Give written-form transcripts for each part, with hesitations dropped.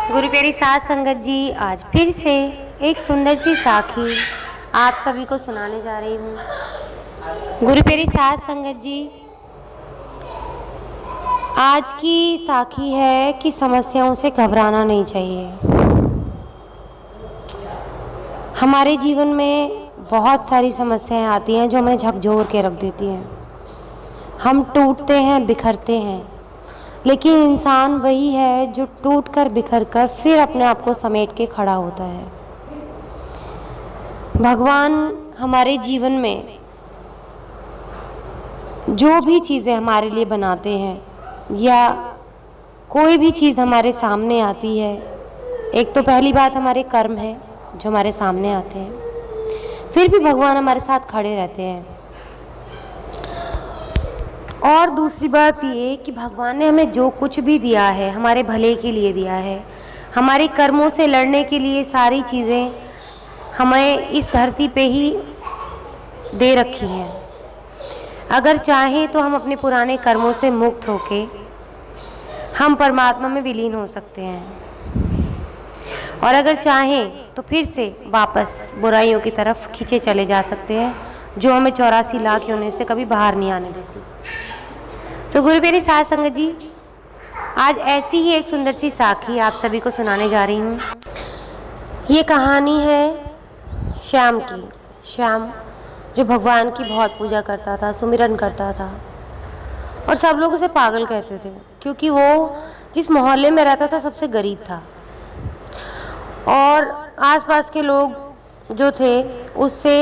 गुरु प्यारी साध संगत जी, आज फिर से एक सुंदर सी साखी आप सभी को सुनाने जा रही हूँ। गुरु प्यारी साध संगत जी, आज की साखी है कि समस्याओं से घबराना नहीं चाहिए। हमारे जीवन में बहुत सारी समस्याएं आती हैं जो हमें झकझोर के रख देती हैं। हम टूटते हैं, बिखरते हैं, लेकिन इंसान वही है जो टूट कर बिखर कर फिर अपने आप को समेट के खड़ा होता है। भगवान हमारे जीवन में जो भी चीज़ें हमारे लिए बनाते हैं या कोई भी चीज़ हमारे सामने आती है, एक तो पहली बात हमारे कर्म है जो हमारे सामने आते हैं, फिर भी भगवान हमारे साथ खड़े रहते हैं। और दूसरी बात ये कि भगवान ने हमें जो कुछ भी दिया है हमारे भले के लिए दिया है। हमारे कर्मों से लड़ने के लिए सारी चीज़ें हमें इस धरती पे ही दे रखी हैं। अगर चाहें तो हम अपने पुराने कर्मों से मुक्त होके हम परमात्मा में विलीन हो सकते हैं, और अगर चाहें तो फिर से वापस बुराइयों की तरफ खींचे चले जा सकते हैं, जो हमें 84 लाख योनि से कभी बाहर नहीं आने देती। तो गुरु प्यारी साध संगत जी, आज ऐसी ही एक सुंदर सी साखी आप सभी को सुनाने जा रही हूँ। ये कहानी है श्याम की। श्याम जो भगवान की बहुत पूजा करता था, सुमिरन करता था, और सब लोग उसे पागल कहते थे क्योंकि वो जिस मोहल्ले में रहता था सबसे गरीब था, और आसपास के लोग जो थे उससे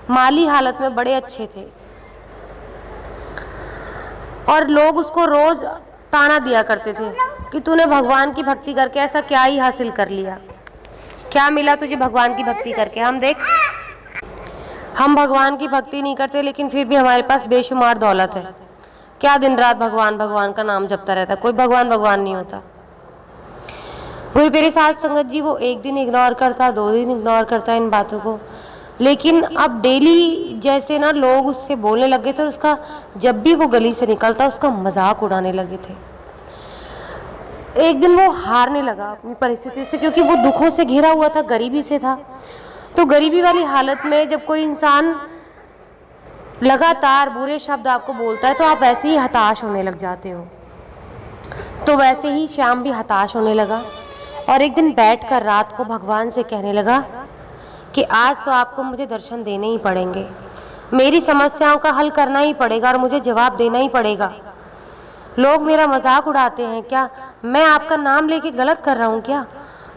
माली हालत में बड़े अच्छे थे, और लोग उसको रोज ताना दिया करते थे कि तूने भगवान की भक्ति करके ऐसा क्या ही हासिल कर लिया, क्या मिला तुझे भगवान की भक्ति करके। हम देख, हम भगवान की भक्ति नहीं करते लेकिन फिर भी हमारे पास बेशुमार दौलत है, क्या दिन रात भगवान भगवान का नाम जपता रहता, कोई भगवान भगवान नहीं होता। गुरु प्यारी साध संगत जी, वो एक दिन इग्नोर करता, 2 दिन इग्नोर करता इन बातों को, लेकिन अब डेली जैसे ना लोग उससे बोलने लगे थे, और उसका जब भी वो गली से निकलता उसका मजाक उड़ाने लगे थे। एक दिन वो हारने लगा अपनी परिस्थिति से, क्योंकि वो दुखों से घिरा हुआ था, गरीबी से था। तो गरीबी वाली हालत में जब कोई इंसान लगातार बुरे शब्द आपको बोलता है तो आप वैसे ही हताश होने लग जाते हो। तो वैसे ही श्याम भी हताश होने लगा, और एक दिन बैठकर रात को भगवान से कहने लगा कि आज तो आपको मुझे दर्शन देने ही पड़ेंगे, मेरी समस्याओं का हल करना ही पड़ेगा और मुझे जवाब देना ही पड़ेगा। लोग मेरा मजाक उड़ाते हैं, क्या मैं आपका नाम लेके गलत कर रहा हूँ क्या?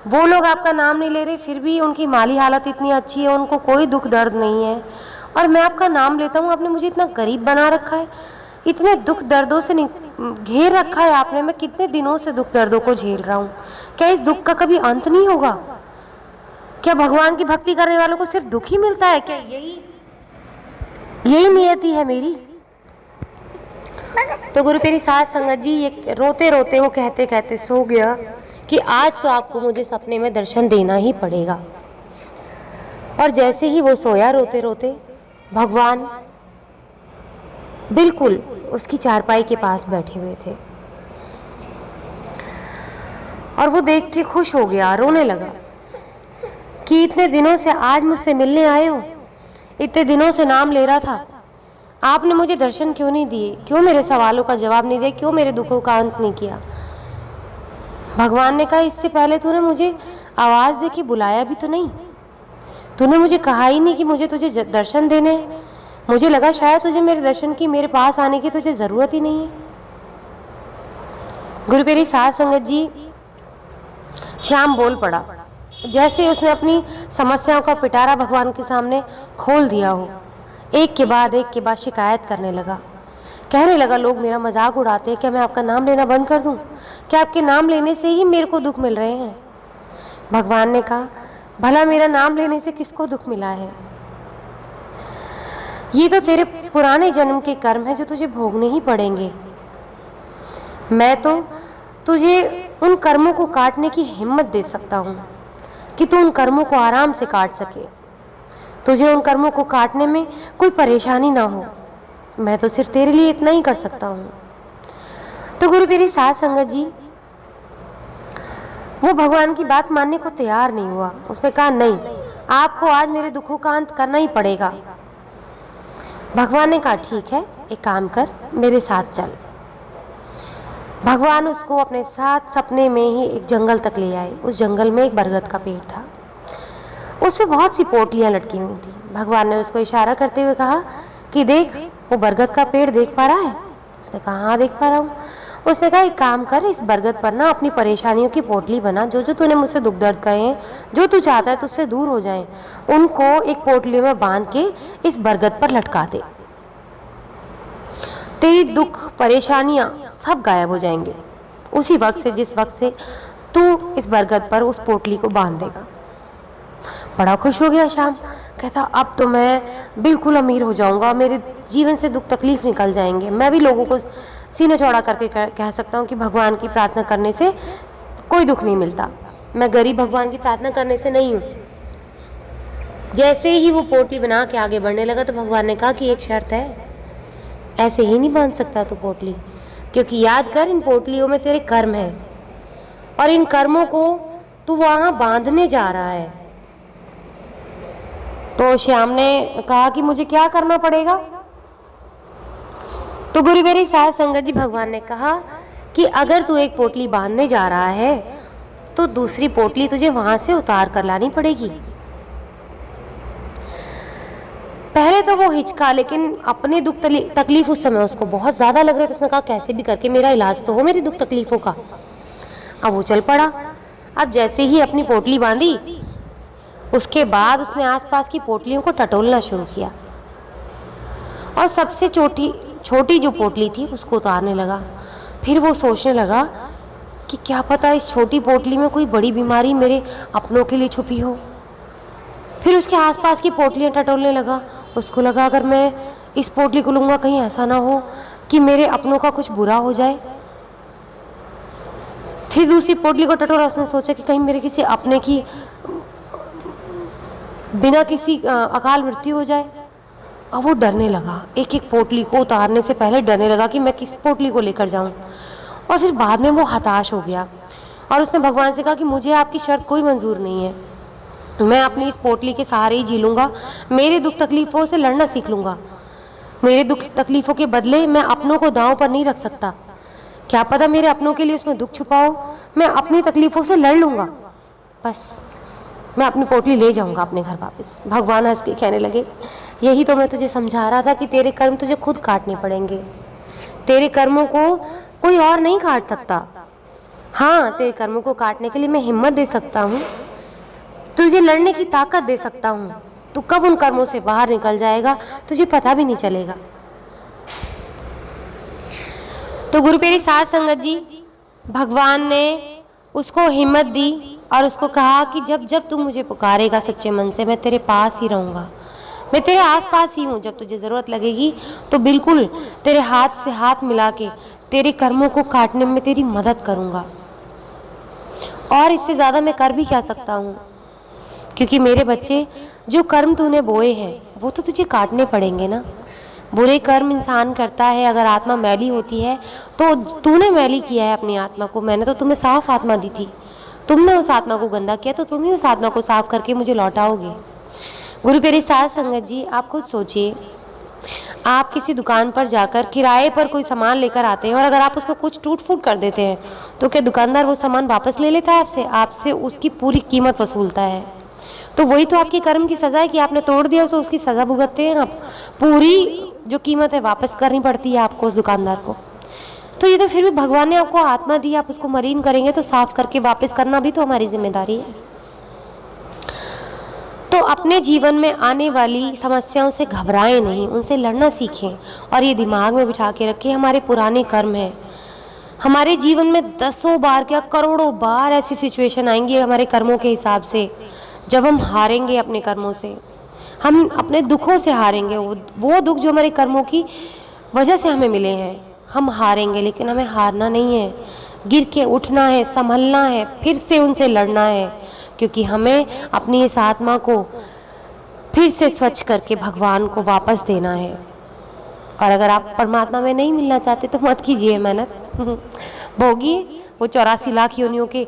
वो लोग आपका नाम नहीं ले रहे, फिर भी उनकी माली हालत इतनी अच्छी है, उनको कोई दुख दर्द नहीं है, और मैं आपका नाम लेता हूँ। आपने मुझे इतना गरीब बना रखा है, इतने दुख दर्दों से घेर रखा है आपने। मैं कितने दिनों से दुख दर्दों को झेल रहा हूँ, क्या इस दुख का कभी अंत नहीं होगा? क्या भगवान की भक्ति करने वालों को सिर्फ दुख ही मिलता है क्या? यही नियति है मेरी। तो गुरु प्यारी साध संगत जी, ये रोते रोते वो कहते कहते सो गया कि आज तो आपको मुझे सपने में दर्शन देना ही पड़ेगा। और जैसे ही वो सोया रोते रोते, भगवान बिल्कुल उसकी चारपाई के पास बैठे हुए थे, और वो देख के खुश हो गया, रोने लगा कि इतने दिनों से आज मुझसे मिलने आए हो, इतने दिनों से नाम ले रहा था, आपने मुझे दर्शन क्यों नहीं दिए? क्यों मेरे सवालों का जवाब नहीं दिया? क्यों मेरे दुखों का अंत नहीं किया? भगवान ने कहा, इससे पहले तूने मुझे आवाज दे के बुलाया भी तो नहीं, तूने मुझे कहा ही नहीं कि मुझे तुझे दर्शन देने हैं। मुझे लगा शायद तुझे मेरे दर्शन की, मेरे पास आने की तुझे जरूरत ही नहीं है। गुरु प्यारी साध संगत जी, श्याम बोल पड़ा जैसे उसने अपनी समस्याओं का पिटारा भगवान के सामने खोल दिया हो। एक के बाद शिकायत करने लगा, कहने लगा, लोग मेरा मजाक उड़ाते हैं, क्या मैं आपका नाम लेना बंद कर दूं? क्या आपके नाम लेने से ही मेरे को दुख मिल रहे हैं? भगवान ने कहा, भला मेरा नाम लेने से किसको दुख मिला है? ये तो तेरे पुराने जन्म के कर्म है जो तुझे भोगने ही पड़ेंगे। मैं तो तुझे उन कर्मों को काटने की हिम्मत दे सकता हूँ कि तू उन कर्मों को आराम से काट सके, तुझे उन कर्मों को काटने में कोई परेशानी ना हो। मैं तो सिर्फ तेरे लिए इतना ही कर सकता हूँ। तो गुरु प्यारी साध संगत जी, वो भगवान की बात मानने को तैयार नहीं हुआ। उसने कहा नहीं, आपको आज मेरे दुखों का अंत करना ही पड़ेगा। भगवान ने कहा ठीक है, एक काम कर, मेरे साथ चल। भगवान उसको अपने साथ सपने में ही एक जंगल तक ले आए। उस जंगल में एक बरगद का पेड़ था, उसमें बहुत सी पोटलियां लटकी हुई थी। भगवान ने उसको इशारा करते हुए कहा कि देख, वो बरगद का पेड़ देख पा रहा है? उसने कहा हाँ देख पा रहा हूँ। उसने कहा एक काम कर, इस बरगद पर ना अपनी परेशानियों की पोटली बना, जो जो तूने मुझसे दुख दर्द कहे हैं, जो तू चाहता है तुझसे दूर हो जाए, उनको एक पोटली में बांध के इस बरगद पर लटका दे। तेरी दुख परेशानियां सब गायब हो जाएंगे उसी वक्त से, जिस वक्त से तू इस बरगद पर उस पोटली को बांध देगा। बड़ा खुश हो गया श्याम। कहता अब तो मैं बिल्कुल अमीर हो जाऊंगा, मेरे जीवन से दुख तकलीफ निकल जाएंगे। मैं भी लोगों को सीने चौड़ा करके कह सकता हूँ कि भगवान की प्रार्थना करने से कोई दुख नहीं मिलता। मैं गरीब भगवान की प्रार्थना करने से नहीं हूँ। जैसे ही वो पोटली बना के आगे बढ़ने लगा तो भगवान ने कहा कि एक शर्त है, ऐसे ही नहीं बांध सकता तू पोटली, क्योंकि याद कर इन पोटलियों में तेरे कर्म हैं और इन कर्मों को तू वहाँ बांधने जा रहा है। तो श्याम ने कहा कि मुझे क्या करना पड़ेगा? तो गुरु मेरी साध संगत जी, भगवान ने कहा कि अगर तू एक पोटली बांधने जा रहा है तो दूसरी पोटली तुझे वहां से उतार कर लानी पड़ेगी। पहले तो वो हिचका, लेकिन अपने दुख तकलीफ उस समय उसको बहुत ज़्यादा लग रहा था। उसने कहा कैसे भी करके मेरा इलाज तो हो मेरी दुख तकलीफों का। अब वो चल पड़ा। अब जैसे ही अपनी पोटली बांधी, उसके बाद उसने आसपास की पोटलियों को टटोलना शुरू किया और सबसे छोटी जो पोटली थी उसको उतारने लगा। फिर वो सोचने लगा कि क्या पता इस छोटी पोटली में कोई बड़ी बीमारी मेरे अपनों के लिए छुपी हो। फिर उसके आसपास की पोटलियां टटोलने लगा। उसको लगा अगर मैं इस पोटली को लूँगा कहीं ऐसा ना हो कि मेरे अपनों का कुछ बुरा हो जाए। फिर दूसरी पोटली को टटोला। उसने सोचा कि कहीं मेरे किसी अपने की बिना किसी अकाल मृत्यु हो जाए। अब वो डरने लगा, एक एक पोटली को उतारने से पहले डरने लगा कि मैं किस पोटली को लेकर जाऊं। और फिर बाद में वो हताश हो गया और उसने भगवान से कहा कि मुझे आपकी शर्त कोई मंजूर नहीं है, मैं अपनी इस पोटली के सहारे ही जी लूँगा, मेरे दुख तकलीफ़ों से लड़ना सीख लूँगा। मेरे दुख तकलीफ़ों के बदले मैं अपनों को दांव पर नहीं रख सकता। क्या पता मेरे अपनों के लिए उसमें दुख छुपा हो, मैं अपनी तकलीफ़ों से लड़ लूँगा, बस मैं अपनी पोटली ले जाऊंगा अपने घर वापस। भगवान हंस के कहने लगे यही तो मैं तुझे समझा रहा था कि तेरे कर्म तुझे खुद काटने पड़ेंगे। तेरे कर्मों को कोई और नहीं काट सकता। हाँ, तेरे कर्मों को काटने के लिए मैं हिम्मत दे सकता हूँ, तुझे लड़ने की ताकत दे सकता हूँ। तू कब उन कर्मों से बाहर निकल जाएगा तुझे पता भी नहीं चलेगा। तो गुरु पेरी साध संगत जी, भगवान ने उसको हिम्मत दी और उसको कहा कि जब जब तू मुझे पुकारेगा सच्चे मन से, मैं तेरे पास ही रहूँगा, मैं तेरे आसपास ही हूँ। जब तुझे ज़रूरत लगेगी तो बिल्कुल तेरे हाथ से हाथ मिला के तेरे कर्मों को काटने में तेरी मदद करूँगा। और इससे ज़्यादा मैं कर भी क्या सकता हूँ, क्योंकि मेरे बच्चे जो कर्म तूने बोए हैं वो तो तुझे काटने पड़ेंगे ना। बुरे कर्म इंसान करता है, अगर आत्मा मैली होती है तो तूने मैली किया है अपनी आत्मा को। मैंने तो तुम्हें साफ आत्मा दी थी, तुमने उस आत्मा को गंदा किया तो तुम ही उस आत्मा को साफ करके मुझे लौटाओगे। गुरु प्यारी साध संगत जी, आप खुद सोचिए, आप किसी दुकान पर जाकर किराए पर कोई सामान लेकर आते हैं और अगर आप उसमें कुछ टूट फूट कर देते हैं तो क्या दुकानदार वो सामान वापस ले लेता है आपसे? आपसे उसकी पूरी कीमत वसूलता है। तो वही तो आपके कर्म की सज़ा है कि आपने तोड़ दिया तो उसकी सज़ा भुगतते हैं आप। पूरी जो कीमत है वापस करनी पड़ती है आपको उस दुकानदार को। तो ये तो फिर भी भगवान ने आपको आत्मा दी, आप उसको मलिन करेंगे तो साफ करके वापस करना भी तो हमारी जिम्मेदारी है। तो अपने जीवन में आने वाली समस्याओं से घबराएं नहीं, उनसे लड़ना सीखें और ये दिमाग में बिठा के रखें हमारे पुराने कर्म हैं। हमारे जीवन में दसों बार क्या करोड़ों बार ऐसी सिचुएशन आएंगी हमारे कर्मों के हिसाब से, जब हम हारेंगे अपने कर्मों से, हम अपने दुखों से हारेंगे। वो दुख जो हमारे कर्मों की वजह से हमें मिले हैं, हम हारेंगे। लेकिन हमें हारना नहीं है, गिर के उठना है, संभलना है, फिर से उनसे लड़ना है, क्योंकि हमें अपनी इस आत्मा को फिर से स्वच्छ करके भगवान को वापस देना है। और अगर आप परमात्मा में नहीं मिलना चाहते तो मत कीजिए मेहनत, भोगिए वो 84 लाख योनियों के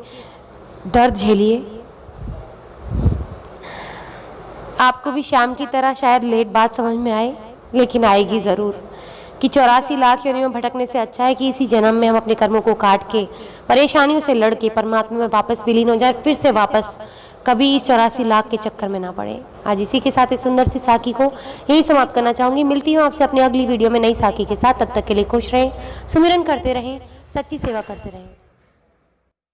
दर्द झेलिए। आपको भी शाम की तरह शायद लेट बात समझ में आए, लेकिन आएगी ज़रूर कि 84 लाख योनियों में भटकने से अच्छा है कि इसी जन्म में हम अपने कर्मों को काट के, परेशानियों से लड़ के परमात्मा में वापस विलीन हो जाए, फिर से वापस कभी इस 84 लाख के चक्कर में ना पड़े। आज इसी के साथ इस सुंदर सी साखी को यही समाप्त करना चाहूँगी। मिलती हूँ आपसे अपनी अगली वीडियो में नई साखी के साथ। तब तक के लिए खुश रहें, सुमिरन करते रहें, सच्ची सेवा करते रहें।